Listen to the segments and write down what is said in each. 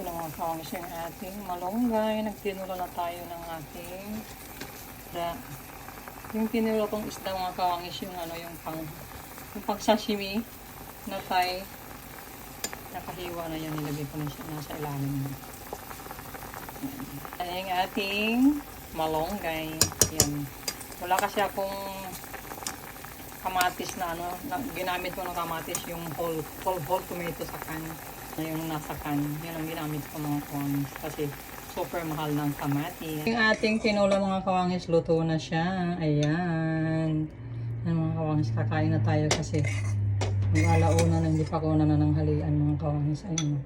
Ito na mga kawangis yung ating malunggay. Nagtinula na tayo ng ating yung tinula kong isda mga kawangis yung yung pang sashimi na Thai. Nakahiwa na yan. Nilagay ko na siya nasa ilalim. Ayan yung ating malunggay. Yan. Wala kasi akong kamatis na ginamit ko ng kamatis yung whole tomato sa can. Yung nasa can. Yan ang ginamit ko mga kawangis. Kasi super mahal ng kamatis. Yung ating tinola mga kawangis, luto na siya. Ayan. Yan mga kawangis, kakain na tayo kasi yung alauna na hindi pa ko nanananghalian mga kawangis. Ayan.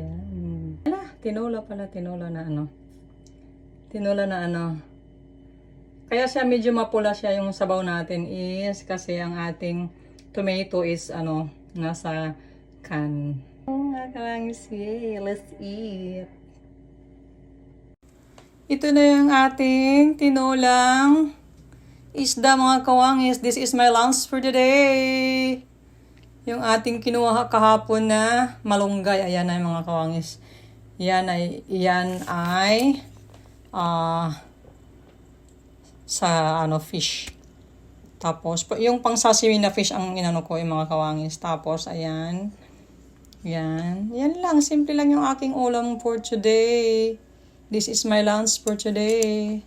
Yan. Tinola pala. Tinola na Kaya siya medyo mapula siya yung sabaw natin is kasi ang ating tomato is nasa can. Mga kawangis, let's eat. Ito na yung ating tinolang isda mga kawangis. This is my lunch for today. Yung ating kinuha kahapon na malunggay. Ayan na mga kawangis. Yan ay sa fish. Tapos yung pang sashimi na fish ang inano ko yung mga kawangis. Tapos ayan. Yan lang, simple lang yung aking ulam for today. This is my lunch for today.